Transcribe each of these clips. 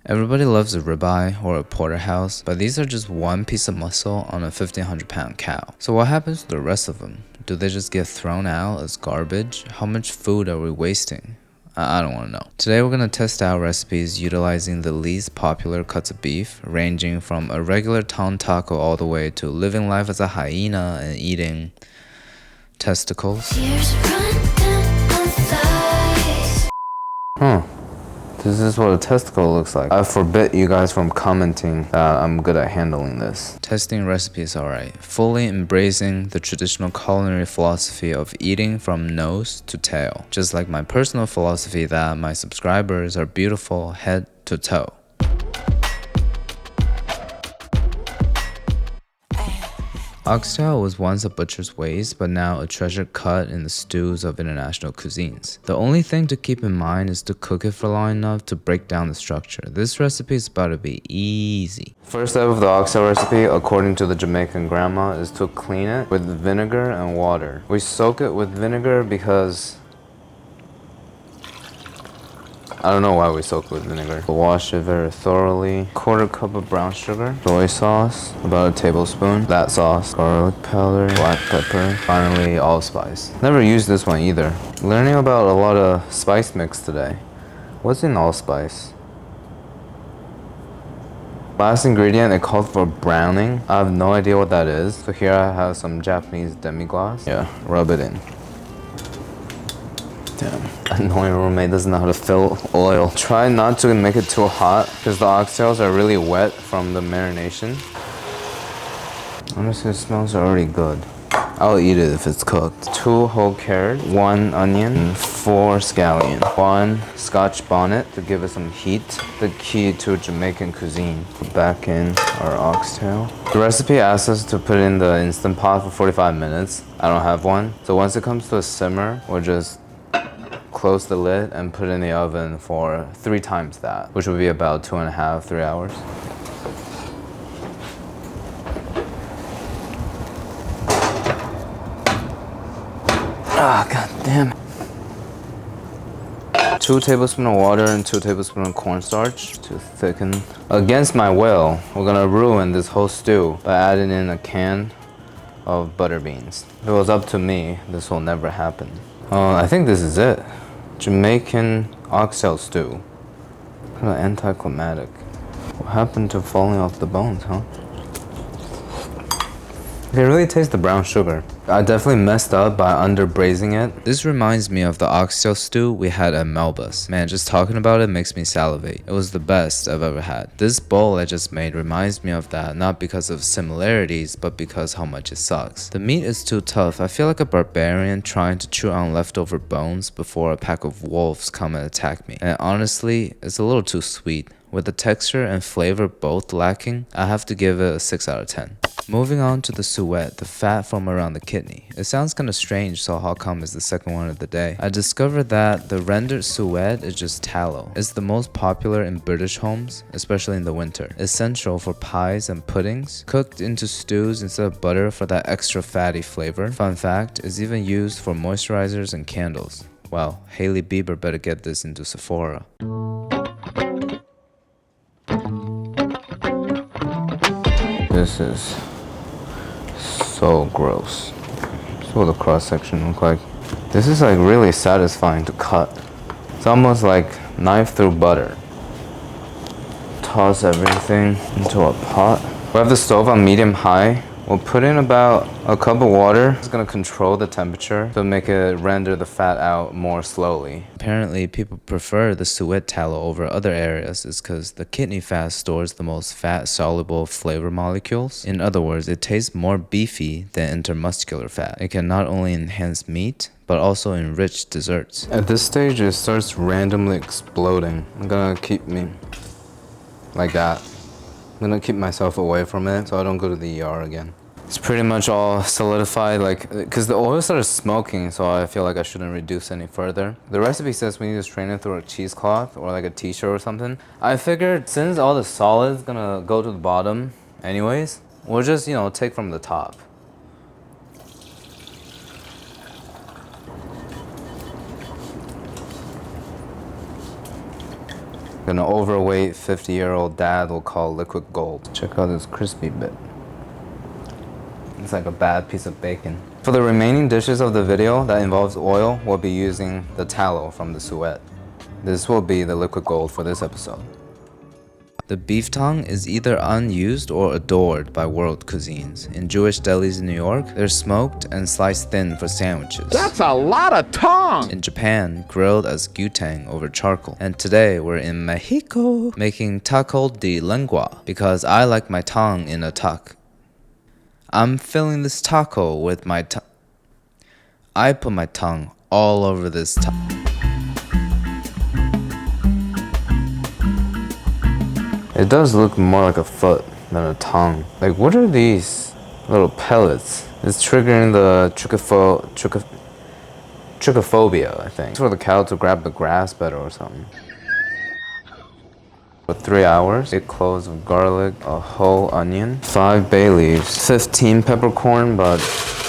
Everybody loves a ribeye or a porterhouse, but these are just one piece of muscle on a 1,500-pound cow. So what happens to the rest of them? Do they just get thrown out as garbage? How much food are we wasting? I don't want to know. Today we're going to test out recipes utilizing the least popular cuts of beef, ranging from a regular town taco all the way to living life as a hyena and eating testicles. This is what a testicle looks like. I forbid you guys from commenting that I'm good at handling this. Testing recipes alright. Fully embracing the traditional culinary philosophy of eating from nose to tail. Just like my personal philosophy that my subscribers are beautiful head to toe. Oxtail was once a butcher's waste, but now a treasured cut in the stews of international cuisines. The only thing to keep in mind is to cook it for long enough to break down the structure. This recipe is about to be easy. First step of the oxtail recipe, according to the Jamaican grandma, is to clean it with vinegar and water. We soak it with vinegar because I don't know why we soak it with vinegar. Wash it very thoroughly. Quarter cup of brown sugar. Soy sauce, about a tablespoon. That sauce. Garlic powder. Black pepper. Finally, allspice. Never used this one either. Learning about a lot of spice mix today. What's in allspice? Last ingredient, it called for browning. I have no idea what that is. So here I have some Japanese demi-glace. Yeah, rub it in. Damn. Annoying roommate doesn't know how to fill oil. Try not to make it too hot because the oxtails are really wet from the marination. Honestly, it smells already good. I'll eat it if it's cooked. 2 whole carrots, 1 onion, and 4 scallion. 1 Scotch bonnet to give it some heat. The key to Jamaican cuisine. Put back in our oxtail. The recipe asks us to put it in the Instant Pot for 45 minutes. I don't have one. So once it comes to a simmer, we'll just close the lid and put it in the oven for 3 times that, which would be about 2.5, 3 hours. Ah, god damn it. 2 tablespoons of water and 2 tablespoons of cornstarch to thicken. Against my will, we're gonna ruin this whole stew by adding in a can of butter beans. If it was up to me, this will never happen. I think this is it. Jamaican oxtail stew. Kind of anticlimactic. What happened to falling off the bones, huh? I can really taste the brown sugar. I definitely messed up by under braising it. This reminds me of the oxtail stew we had at Melba's. Man, just talking about it makes me salivate. It was the best I've ever had. This bowl I just made reminds me of that, not because of similarities, but because how much it sucks. The meat is too tough. I feel like a barbarian trying to chew on leftover bones before a pack of wolves come and attack me. And honestly, it's a little too sweet. With the texture and flavor both lacking, I have to give it a 6 out of 10. Moving on to the suet, the fat from around the kidney. It sounds kinda strange, so how come it's the second one of the day? I discovered that the rendered suet is just tallow. It's the most popular in British homes, especially in the winter. Essential for pies and puddings, cooked into stews instead of butter for that extra fatty flavor. Fun fact, it's even used for moisturizers and candles. Wow, Hailey Bieber better get this into Sephora. This is so gross. This is what the cross section looks like. This is like really satisfying to cut. It's almost like knife through butter. Toss everything into a pot. We have the stove on medium high. We'll put in about a cup of water. It's gonna control the temperature to make it render the fat out more slowly. Apparently, people prefer the suet tallow over other areas is because the kidney fat stores the most fat-soluble flavor molecules. In other words, it tastes more beefy than intermuscular fat. It can not only enhance meat, but also enrich desserts. At this stage, it starts randomly exploding. I'm gonna keep me like that. I'm gonna keep myself away from it so I don't go to the ER again. It's pretty much all solidified, like, because the oil started smoking, so I feel like I shouldn't reduce any further. The recipe says we need to strain it through a cheesecloth or like a t-shirt or something. I figured since all the solid's gonna go to the bottom anyways, we'll just, you know, take from the top. An overweight 50-year-old dad will call liquid gold. Check out this crispy bit. It's like a bad piece of bacon. For the remaining dishes of the video that involves oil, we'll be using the tallow from the suet. This will be the liquid gold for this episode. The beef tongue is either unused or adored by world cuisines. In Jewish delis in New York, they're smoked and sliced thin for sandwiches. That's a lot of tongue! In Japan, grilled as gutang over charcoal. And today, we're in Mexico, making taco de lengua, because I like my tongue in a taco. I'm filling this taco with my tongue. I put my tongue all over this taco. It does look more like a foot than a tongue. Like, what are these little pellets? It's triggering the trichophobia, I think. It's for the cow to grab the grass better or something. For 3 hours, 8 cloves of garlic, a whole onion, 5 bay leaves, 15 peppercorn, but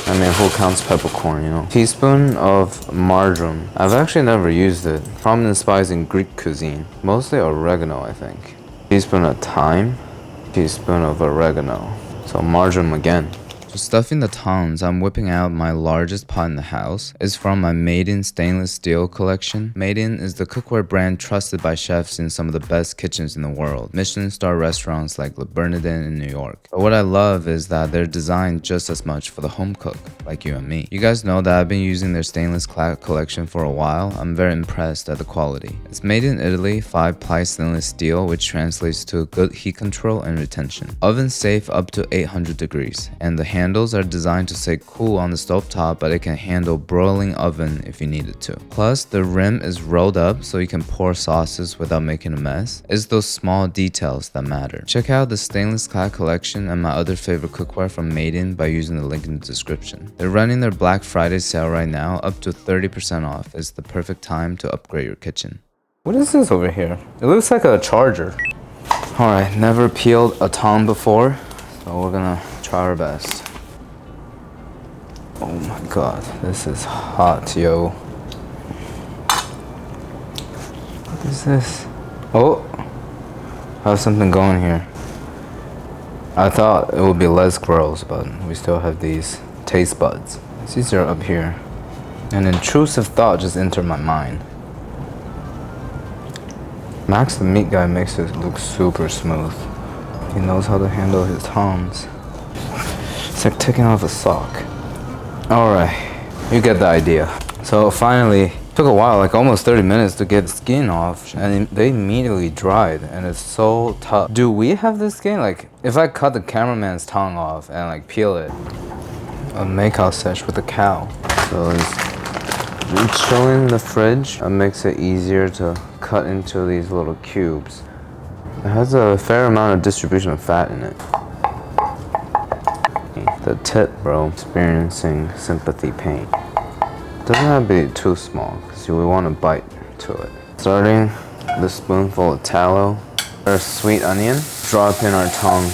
I mean, who counts peppercorn, you know? Teaspoon of marjoram. I've actually never used it. Prominent spice in Greek cuisine. Mostly oregano, I think. Teaspoon of thyme, teaspoon of oregano. So marjoram again. For stuffing the tongs, I'm whipping out my largest pot in the house. It's from my Maiden stainless steel collection. Maiden is the cookware brand trusted by chefs in some of the best kitchens in the world. Michelin star restaurants like Le Bernardin in New York. But what I love is that they're designed just as much for the home cook, like you and me. You guys know that I've been using their stainless collection for a while. I'm very impressed at the quality. It's made in Italy, 5-ply stainless steel, which translates to good heat control and retention. Oven safe up to 800 degrees, and the handles are designed to stay cool on the stovetop, but it can handle broiling oven if you need it to. Plus, the rim is rolled up so you can pour sauces without making a mess. It's those small details that matter. Check out the stainless clad collection and my other favorite cookware from Maiden by using the link in the description. They're running their Black Friday sale right now, up to 30% off. It's the perfect time to upgrade your kitchen. What is this over here? It looks like a charger. Alright, never peeled a tongue before, so we're gonna try our best. Oh my god, this is hot, yo. What is this? Oh, I have something going here. I thought it would be less gross, but we still have these taste buds. These are up here. An intrusive thought just entered my mind. Max, the meat guy, makes it look super smooth. He knows how to handle his tongs. It's like taking off a sock. Alright, you get the idea. So finally, took a while, like almost 30 minutes to get the skin off, and they immediately dried, and it's so tough. Do we have this skin? Like, if I cut the cameraman's tongue off and like peel it, a makeout sesh with a cow. So it's chilling in the fridge. It makes it easier to cut into these little cubes. It has a fair amount of distribution of fat in it. The tip, bro, experiencing sympathy pain. Doesn't have to be too small, because we want to bite to it. Starting the spoonful of tallow, our sweet onion, drop in our tongue.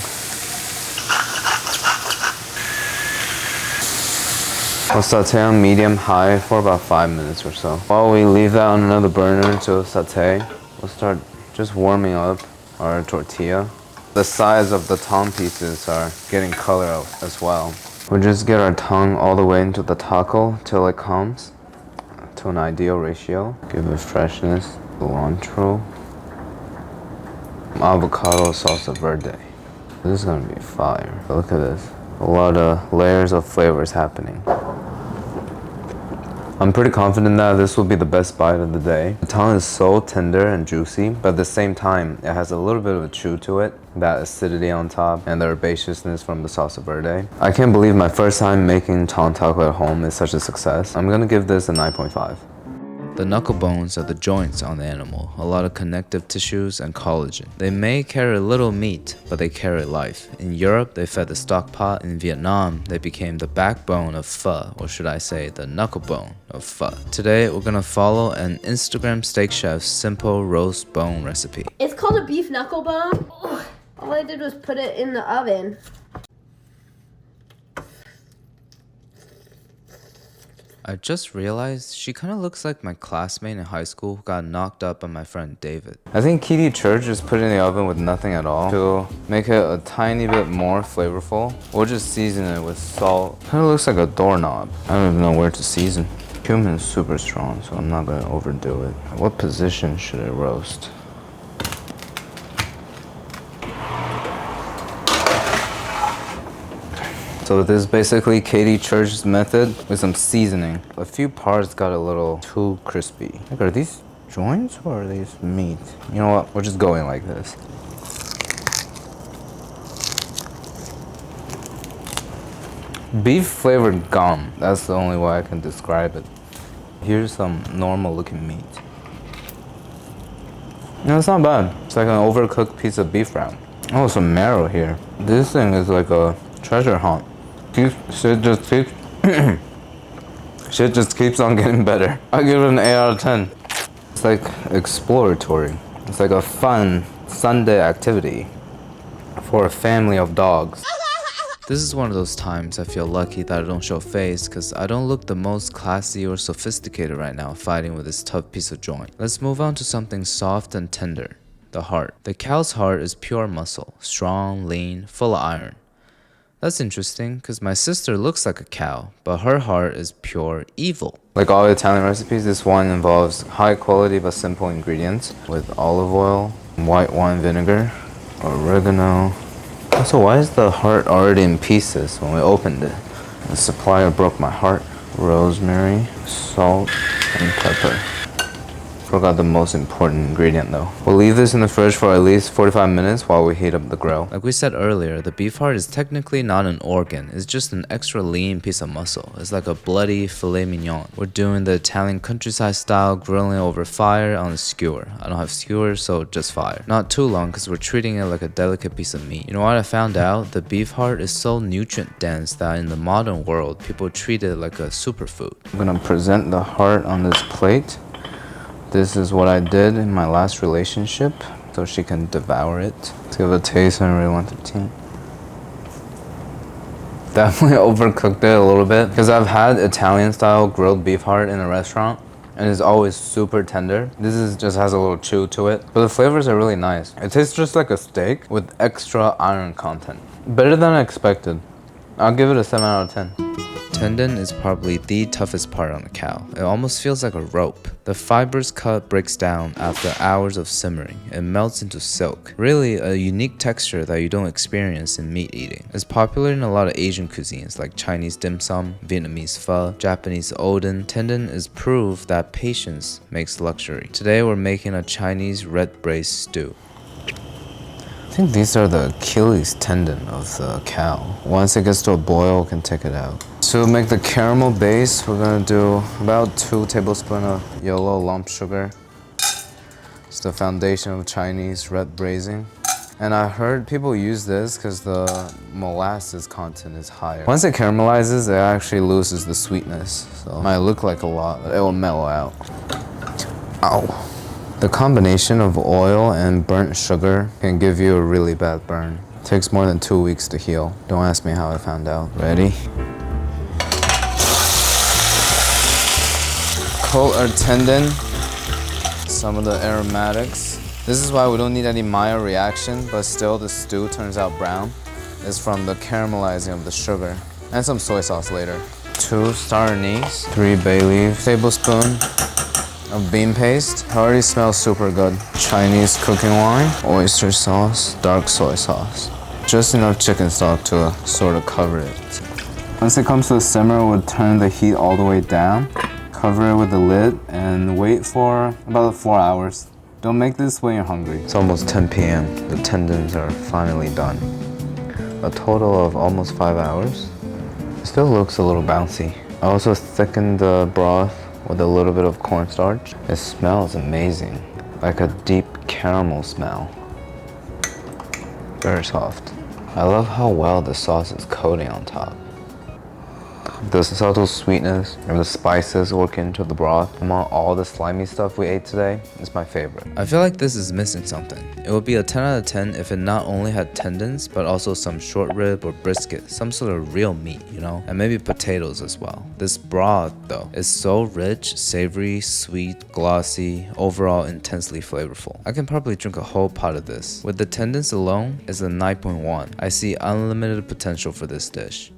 We'll saute on medium-high for about 5 minutes or so. While we leave that on another burner to saute, we'll start just warming up our tortilla. The size of the tongue pieces are getting color out as well. We'll just get our tongue all the way into the taco till it comes to an ideal ratio. Give it freshness, cilantro, avocado salsa verde. This is gonna be fire. Look at this. A lot of layers of flavors happening. I'm pretty confident that this will be the best bite of the day. The tongue is so tender and juicy, but at the same time, it has a little bit of a chew to it, that acidity on top, and the herbaceousness from the salsa verde. I can't believe my first time making tongue taco at home is such a success. I'm gonna give this a 9.5. The knuckle bones are the joints on the animal, a lot of connective tissues and collagen. They may carry little meat, but they carry life. In Europe, they fed the stock pot. In Vietnam, they became the backbone of pho, or should I say, the knuckle bone of pho. Today, we're gonna follow an Instagram steak chef's simple roast bone recipe. It's called a beef knuckle bone. Ugh. All I did was put it in the oven. I I just realized she kind of looks like my classmate in high school who got knocked up by my friend David. I think Kitty Church is put it in the oven with nothing at all to make it a tiny bit more flavorful. We'll just season it with salt. Kind of looks like a doorknob. I don't even know where to season. Cumin's super strong, so I'm not gonna overdo it. What position should it roast? So this is basically Katie Church's method with some seasoning. A few parts got a little too crispy. Like, are these joints or are these meat? You know what? We're just going like this. Beef flavored gum. That's the only way I can describe it. Here's some normal looking meat. No, it's not bad. It's like an overcooked piece of beef wrap. Oh, some marrow here. This thing is like a treasure hunt. Shit just keeps on getting better. I give it an 8 out of 10. It's like exploratory. It's like a fun Sunday activity for a family of dogs. This is one of those times I feel lucky that I don't show face because I don't look the most classy or sophisticated right now fighting with this tough piece of joint. Let's move on to something soft and tender. The heart. The cow's heart is pure muscle, strong, lean, full of iron. That's interesting because my sister looks like a cow, but her heart is pure evil. Like all Italian recipes, this one involves high quality but simple ingredients with olive oil, white wine vinegar, oregano. So why is the heart already in pieces when we opened it? The supplier broke my heart. Rosemary, salt, and pepper. Forgot the most important ingredient though. We'll leave this in the fridge for at least 45 minutes while we heat up the grill. Like we said earlier, the beef heart is technically not an organ. It's just an extra lean piece of muscle. It's like a bloody filet mignon. We're doing the Italian countryside style grilling over fire on a skewer. I don't have skewers, so just fire. Not too long because we're treating it like a delicate piece of meat. You know what I found out? The beef heart is so nutrient dense that in the modern world, people treat it like a superfood. I'm gonna present the heart on this plate. This is what I did in my last relationship, so she can devour it. Let's give it a taste on a real 1 through 10. Definitely overcooked it a little bit because I've had Italian style grilled beef heart in a restaurant and it's always super tender. This is just has a little chew to it, but the flavors are really nice. It tastes just like a steak with extra iron content. Better than I expected. I'll give it a 7 out of 10. Tendon is probably the toughest part on the cow. It almost feels like a rope. The fibrous cut breaks down after hours of simmering. It melts into silk. Really a unique texture that you don't experience in meat eating. It's popular in a lot of Asian cuisines like Chinese dim sum, Vietnamese pho, Japanese oden. Tendon is proof that patience makes luxury. Today we're making a Chinese red braised stew. I think these are the Achilles tendon of the cow. Once it gets to a boil, we can take it out. To make the caramel base, we're gonna do about 2 tablespoons of yellow lump sugar. It's the foundation of Chinese red braising. And I heard people use this because the molasses content is higher. Once it caramelizes, it actually loses the sweetness. So it might look like a lot, but it will mellow out. Ow. The combination of oil and burnt sugar can give you a really bad burn. It takes more than 2 weeks to heal. Don't ask me how I found out. Ready? Coat our tendon, some of the aromatics. This is why we don't need any Maillard reaction, but still the stew turns out brown. It's from the caramelizing of the sugar and some soy sauce later. 2 star anise, 3 bay leaves, tablespoon of bean paste. It already smells super good. Chinese cooking wine, oyster sauce, dark soy sauce. Just enough chicken stock to sort of cover it. Once it comes to a simmer, we'll turn the heat all the way down. Cover it with the lid and wait for about 4 hours. Don't make this when you're hungry. It's almost 10 p.m. The tendons are finally done. A total of almost 5 hours. It still looks a little bouncy. I also thickened the broth with a little bit of cornstarch. It smells amazing, like a deep caramel smell. Very soft. I love how well the sauce is coating on top. The subtle sweetness and the spices work into the broth among all the slimy stuff we ate today is my favorite. I feel like this is missing something. It would be a 10 out of 10 if it not only had tendons, but also some short rib or brisket, some sort of real meat, you know? And maybe potatoes as well. This broth, though, is so rich, savory, sweet, glossy, overall intensely flavorful. I can probably drink a whole pot of this. With the tendons alone, it's a 9.1. I see unlimited potential for this dish.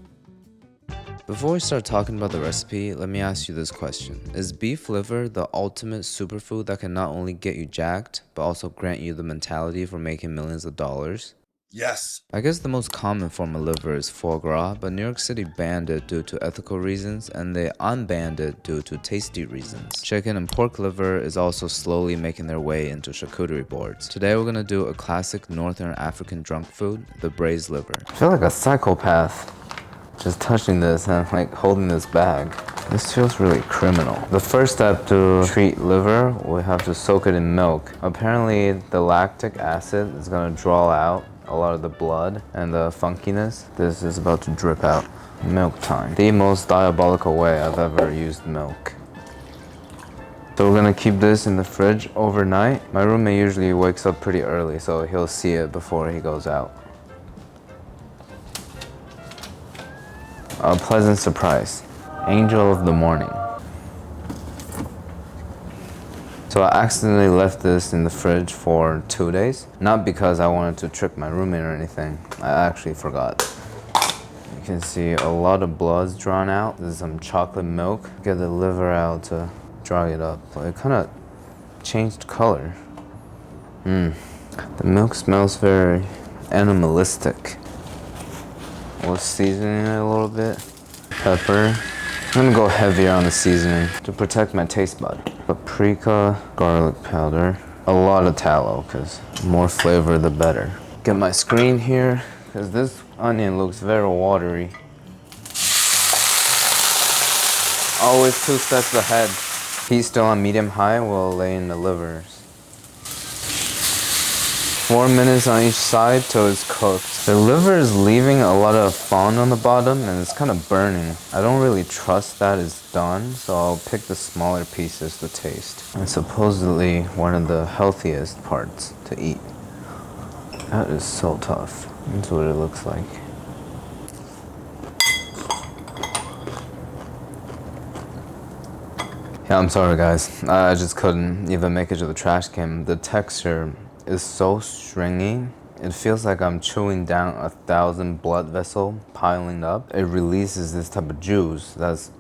Before we start talking about the recipe, let me ask you this question. Is beef liver the ultimate superfood that can not only get you jacked, but also grant you the mentality for making millions of dollars? Yes. I guess the most common form of liver is foie gras, but New York City banned it due to ethical reasons and they unbanned it due to tasty reasons. Chicken and pork liver is also slowly making their way into charcuterie boards. Today we're gonna do a classic Northern African drunk food, the braised liver. I feel like a psychopath just touching this and like holding this bag. This feels really criminal. The first step to treat liver, we have to soak it in milk. Apparently the lactic acid is gonna draw out a lot of the blood and the funkiness. This is about to drip out. Milk time. The most diabolical way I've ever used milk. So we're gonna keep this in the fridge overnight. My roommate usually wakes up pretty early, so he'll see it before he goes out. A pleasant surprise. Angel of the morning. So I accidentally left this in the fridge for 2 days. Not because I wanted to trick my roommate or anything. I actually forgot. You can see a lot of blood's drawn out. This is some chocolate milk. Get the liver out to dry it up. It kind of changed color. The milk smells very animalistic. We'll season it a little bit. Pepper. I'm gonna go heavier on the seasoning to protect my taste bud. Paprika, garlic powder, a lot of tallow, because more flavor the better. Get my screen here, because this onion looks very watery. Always 2 steps ahead. Heat still on medium-high, we'll lay in the livers. 4 minutes on each side till it's cooked. The liver is leaving a lot of fond on the bottom and it's kind of burning. I don't really trust that it's done, so I'll pick the smaller pieces to taste. It's supposedly one of the healthiest parts to eat. That is so tough. That's what it looks like. Yeah, I'm sorry guys. I just couldn't even make it to the trash can. The texture is so stringy. It feels like I'm chewing down 1,000 blood vessels piling up. It releases this type of juice that's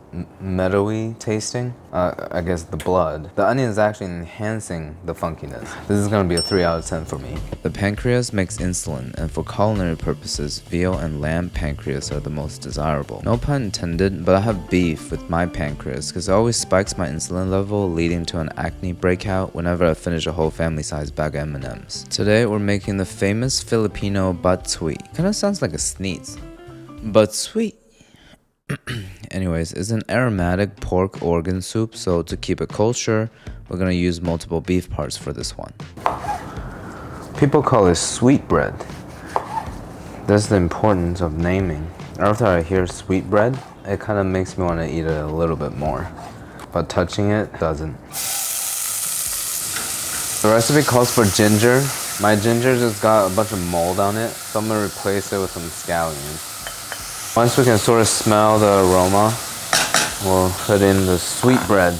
meadowy tasting. I guess the blood. The onion is actually enhancing the funkiness. This is gonna be a 3 out of 10 for me. The pancreas makes insulin, and for culinary purposes, veal and lamb pancreas are the most desirable. No pun intended, but I have beef with my pancreas because it always spikes my insulin level, leading to an acne breakout whenever I finish a whole family-sized bag of M&Ms. Today we're making the famous Filipino batsui. Kinda sounds like a sneeze. Batsui. Anyways, it's an aromatic pork organ soup, so to keep it kosher, we're gonna use multiple beef parts for this one. People call it sweetbread. That's the importance of naming. After I hear sweetbread, it kind of makes me want to eat it a little bit more, but touching it doesn't. The recipe calls for ginger. My ginger just got a bunch of mold on it, so I'm gonna replace it with some scallions. Once we can sort of smell the aroma, we'll put in the sweetbread.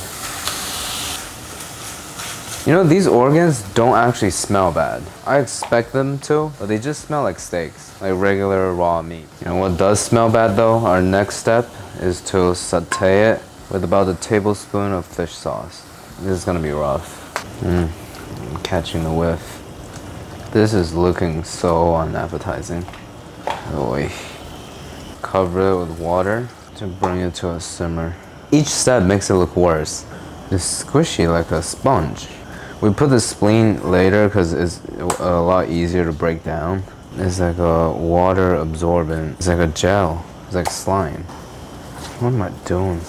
You know, these organs don't actually smell bad. I expect them to, but they just smell like steaks, like regular raw meat. You know what does smell bad though? Our next step is to saute it with about a tablespoon of fish sauce. This is gonna be rough. I'm catching the whiff. This is looking so unappetizing. Oy. Cover it with water to bring it to a simmer. Each step makes it look worse. It's squishy like a sponge. We put the spleen later because it's a lot easier to break down. It's like a water absorbent. It's like a gel. It's like slime. What am I doing?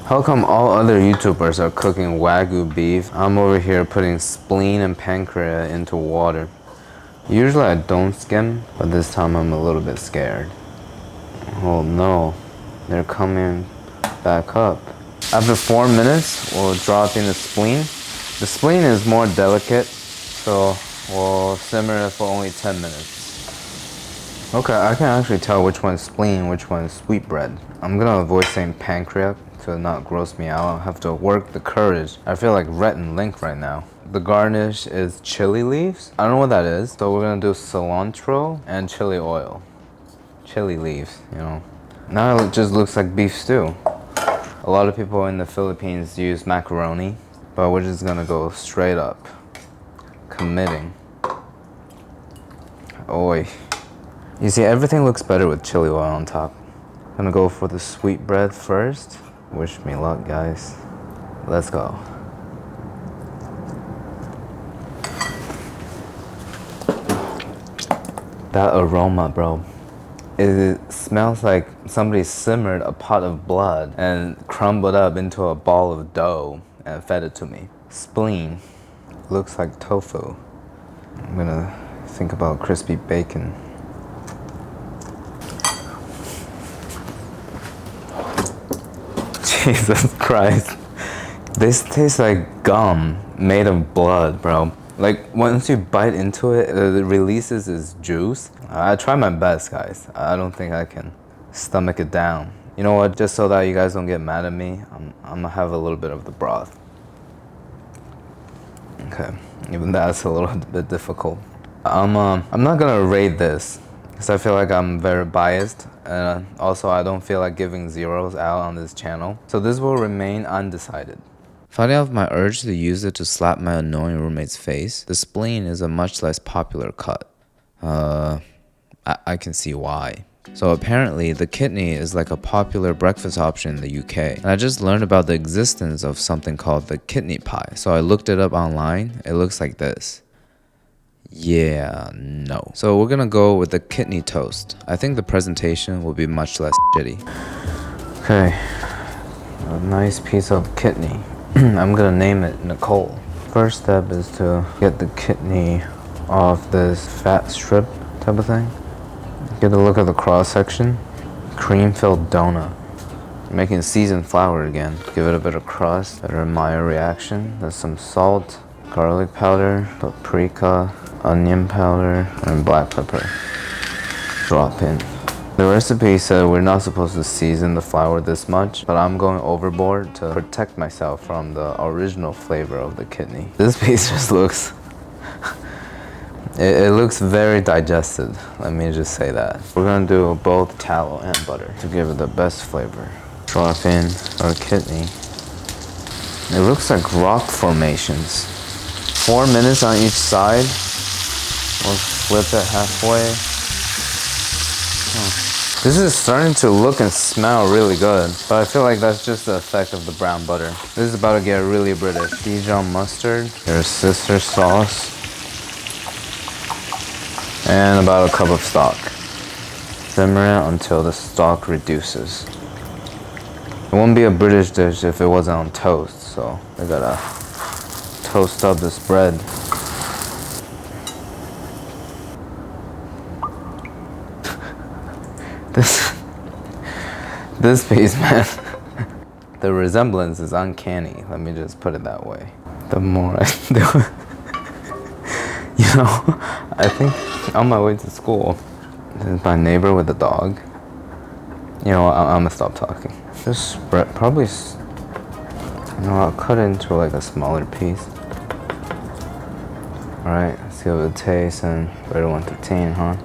How come all other YouTubers are cooking Wagyu beef? I'm over here putting spleen and pancreas into water. Usually I don't skim, but this time I'm a little bit scared. Oh no. They're coming back up. After 4 minutes, we'll drop in the spleen. The spleen is more delicate, so we'll simmer it for only 10 minutes. Okay, I can actually tell which one's spleen, which one's sweetbread. I'm gonna avoid saying pancreas to not gross me out. I'll have to work the courage. I feel like Rhett and Link right now. The garnish is chili leaves. I don't know what that is, so we're gonna do cilantro and chili oil. Chili leaves, you know. Now it just looks like beef stew. A lot of people in the Philippines use macaroni, but we're just gonna go straight up. Committing. Oi. You see, everything looks better with chili oil on top. I'm gonna go for the sweetbread first. Wish me luck, guys. Let's go. That aroma, bro. It smells like somebody simmered a pot of blood and crumbled up into a ball of dough and fed it to me. Spleen. Looks like tofu. I'm gonna think about crispy bacon. Jesus Christ. This tastes like gum made of blood, bro. Like, once you bite into it, it releases its juice. I try my best, guys. I don't think I can stomach it down. You know what? Just so that you guys don't get mad at me, I'm gonna have a little bit of the broth. Okay, even that's a little bit difficult. I'm not gonna rate this because I feel like I'm very biased, and also I don't feel like giving zeros out on this channel. So this will remain undecided. Fighting off my urge to use it to slap my annoying roommate's face, the spleen is a much less popular cut. I can see why. So apparently, the kidney is like a popular breakfast option in the UK. And I just learned about the existence of something called the kidney pie. So I looked it up online. It looks like this. Yeah, no. So we're gonna go with the kidney toast. I think the presentation will be much less shitty. Okay, a nice piece of kidney. I'm gonna name it Nicole. First step is to get the kidney off this fat strip type of thing. Get a look at the cross section. Cream-filled donut. Making seasoned flour again. Give it a bit of crust. Better Maillard reaction. There's some salt, garlic powder, paprika, onion powder, and black pepper. Drop in. The recipe said we're not supposed to season the flour this much, but I'm going overboard to protect myself from the original flavor of the kidney. This piece just looks... It looks very digested, let me just say that. We're gonna do both tallow and butter to give it the best flavor. Drop in our kidney. It looks like rock formations. 4 minutes on each side. We'll flip it halfway. This is starting to look and smell really good, but I feel like that's just the effect of the brown butter. This is about to get really British. Dijon mustard, your sister sauce, and about a cup of stock. Simmer it until the stock reduces. It wouldn't be a British dish if it wasn't on toast, so I gotta toast up this bread. This piece, man. The resemblance is uncanny, let me just put it that way. The more I do it, you know, I think on my way to school, there's my neighbor with a dog. You know what, I'm gonna stop talking. This spread, probably, you know, I'll cut it into like a smaller piece. Alright, let's see what it tastes and rate it 1 to 10, huh?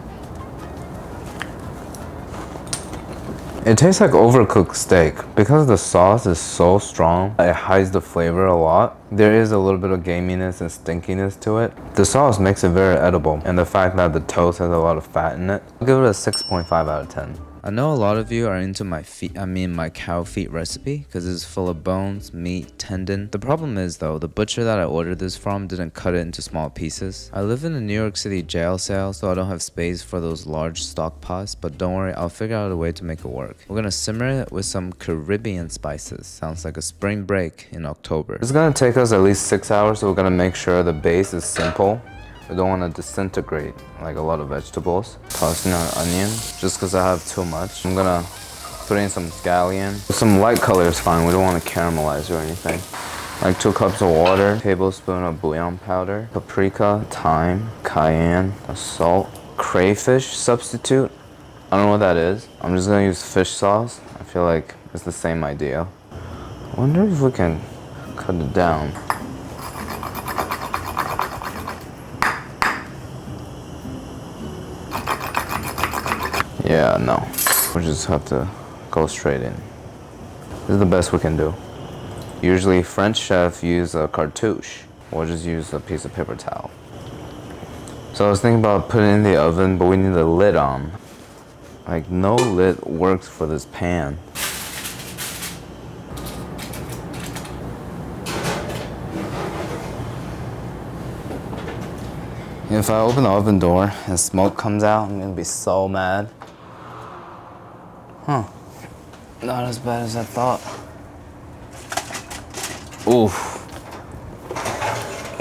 It tastes like overcooked steak. Because the sauce is so strong, it hides the flavor a lot. There is a little bit of gaminess and stinkiness to it. The sauce makes it very edible, and the fact that the toast has a lot of fat in it, I'll give it a 6.5 out of 10. I know a lot of you are into my cow feet recipe because it's full of bones, meat, tendon. The problem is though, the butcher that I ordered this from didn't cut it into small pieces. I live in a New York City jail cell, so I don't have space for those large stock pots, but don't worry, I'll figure out a way to make it work. We're gonna simmer it with some Caribbean spices. Sounds like a spring break in October. It's gonna take us at least 6 hours, so we're gonna make sure the base is simple. I don't want to disintegrate like a lot of vegetables. Tossing an onion just because I have too much. I'm gonna Put in some scallion. Some light color is fine. We don't want to caramelize or anything. Like 2 cups of water, tablespoon of bouillon powder, paprika, thyme, cayenne, salt, crayfish substitute. I don't know what that is. I'm just gonna use fish sauce. I feel like it's the same idea. I wonder if we can cut it down. Yeah, no. We just have to go straight in. This is the best we can do. Usually French chefs use a cartouche. We'll just use a piece of paper towel. So I was thinking about putting it in the oven, but we need a lid on. Like, no lid works for this pan. If I open the oven door and smoke comes out, I'm gonna be so mad. Huh. Not as bad as I thought. Oof.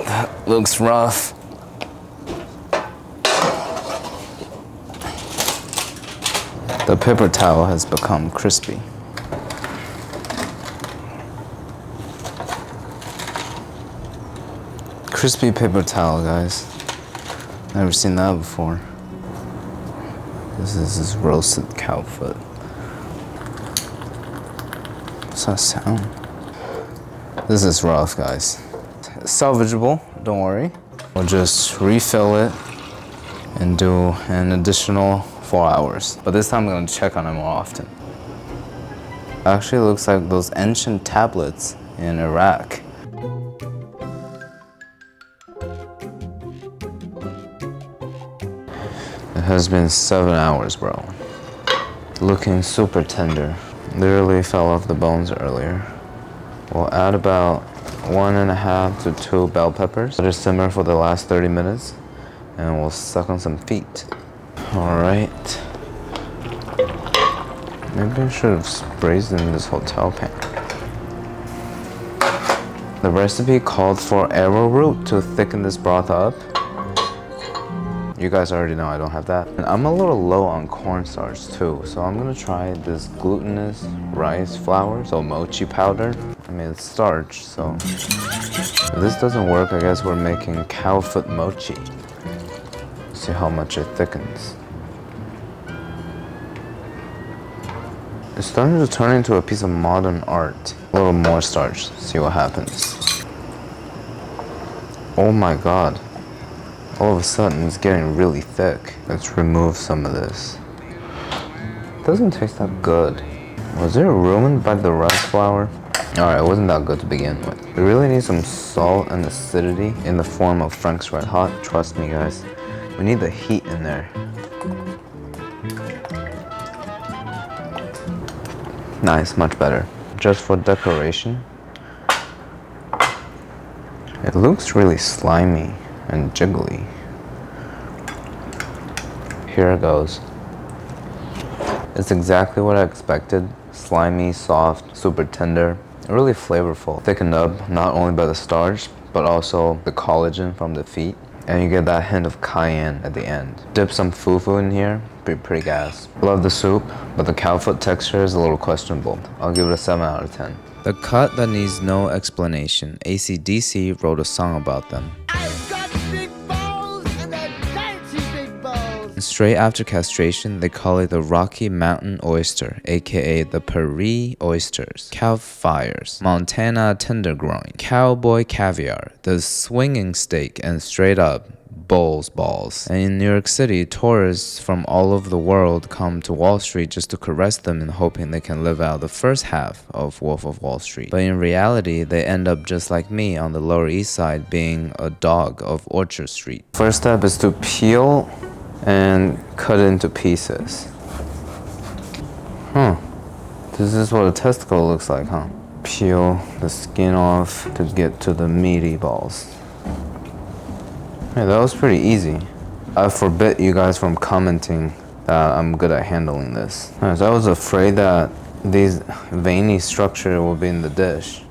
That looks rough. The paper towel has become crispy. Crispy paper towel, guys. Never seen that before. This is roasted cow foot. What's that sound? This is rough, guys. Salvageable, don't worry. We'll just refill it and do an additional 4 hours. But this time I'm gonna check on it more often. Actually, it looks like those ancient tablets in Iraq. It has been 7 hours, bro. Looking super tender. Literally fell off the bones earlier. We'll add about 1.5 to 2 bell peppers. Let it simmer for the last 30 minutes, and we'll suck on some feet. All right. Maybe I should have braised in this hotel pan. The recipe called for arrowroot to thicken this broth up. You guys already know I don't have that. And I'm a little low on cornstarch too, so I'm gonna try this glutinous rice flour, so mochi powder. I mean, it's starch, so if this doesn't work, I guess we're making cow foot mochi. See how much it thickens. It's starting to turn into a piece of modern art. A little more starch, see what happens. Oh my god. All of a sudden, it's getting really thick. Let's remove some of this. It doesn't taste that good. Was it ruined by the rice flour? Alright, it wasn't that good to begin with. We really need some salt and acidity in the form of Frank's Red Hot. Trust me, guys. We need the heat in there. Nice, much better. Just for decoration. It looks really slimy and jiggly. Here it goes. It's exactly what I expected. Slimy, soft, super tender, really flavorful. Thickened up not only by the starch, but also the collagen from the feet. And you get that hint of cayenne at the end. Dip some fufu in here, be pretty gas. Love the soup, but the cow foot texture is a little questionable. I'll give it a 7 out of 10. The cut that needs no explanation. AC/DC wrote a song about them. I've got big balls and they're dainty big balls. Straight after castration, they call it the Rocky Mountain oyster, aka the Paris oysters, cow fires, Montana tenderloin, cowboy caviar, the swinging steak, and straight up Bowls balls. And in New York City, tourists from all over the world come to Wall Street just to caress them in hoping they can live out the first half of Wolf of Wall Street. But in reality, they end up just like me on the Lower East Side being a dog of Orchard Street. First step is to peel and cut it into pieces. This is what a testicle looks like, huh? Peel the skin off to get to the meaty balls. Hey, that was pretty easy. I forbid you guys from commenting that I'm good at handling this. So I was afraid that these veiny structure will be in the dish.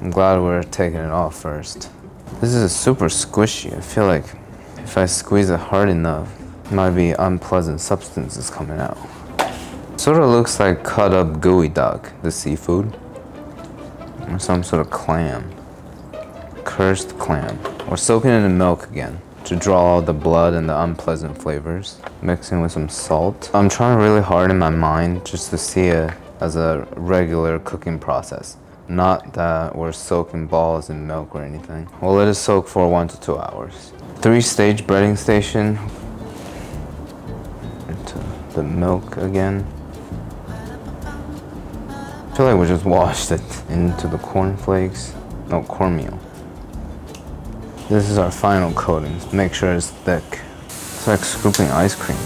I'm glad we're taking it off first. This is super squishy. I feel like if I squeeze it hard enough, it might be unpleasant substances coming out. Sort of looks like cut up gooey duck, the seafood. Or some sort of clam. Cursed clam. We're soaking it in milk again to draw out the blood and the unpleasant flavors. Mixing with some salt. I'm trying really hard in my mind just to see it as a regular cooking process. Not that we're soaking balls in milk or anything. We'll let it soak for 1 to 2 hours. 3-stage breading station. Into the milk again. I feel like we just washed it into the cornflakes. No, cornmeal. This is our final coating. Make sure it's thick. It's like scooping ice cream.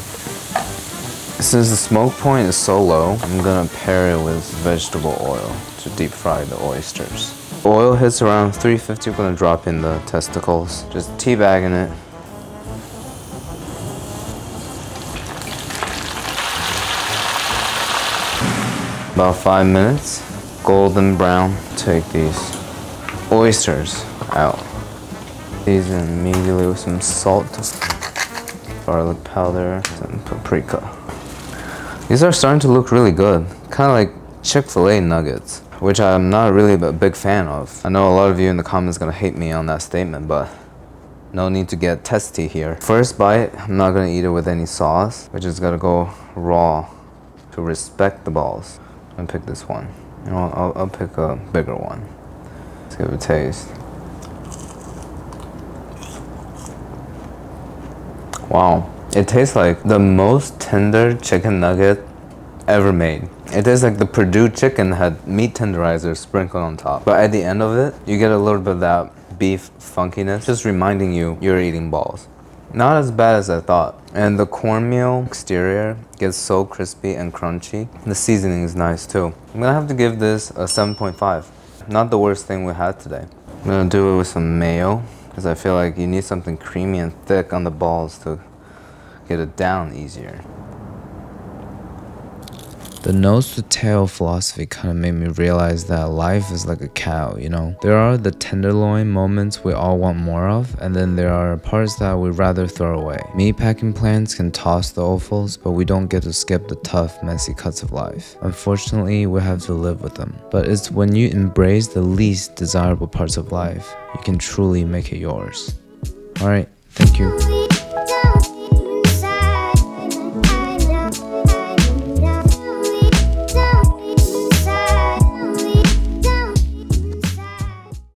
Since the smoke point is so low, I'm gonna pair it with vegetable oil to deep fry the oysters. Oil hits around 350, we're gonna drop in the testicles. Just teabagging it. About 5 minutes, golden brown. Take these oysters out. Season immediately with some salt, garlic powder, some paprika. These are starting to look really good. Kind of like Chick-fil-A nuggets, which I'm not really a big fan of. I know a lot of you in the comments gonna hate me on that statement, but no need to get testy here. First bite, I'm not gonna eat it with any sauce. We're just gonna go raw to respect the balls. I'm gonna pick this one. You know, I'll pick a bigger one. Let's give it a taste. Wow, it tastes like the most tender chicken nugget ever made. It tastes like the Purdue chicken had meat tenderizer sprinkled on top. But at the end of it, you get a little bit of that beef funkiness, just reminding you you're eating balls. Not as bad as I thought. And the cornmeal exterior gets so crispy and crunchy. The seasoning is nice too. I'm gonna have to give this a 7.5. Not the worst thing we had today. I'm gonna do it with some mayo, because I feel like you need something creamy and thick on the balls to get it down easier. The nose to tail philosophy kind of made me realize that life is like a cow, you know? There are the tenderloin moments we all want more of, and then there are parts that we'd rather throw away. Meatpacking plants can toss the offals, but we don't get to skip the tough, messy cuts of life. Unfortunately, we have to live with them. But it's when you embrace the least desirable parts of life, you can truly make it yours. Alright, thank you.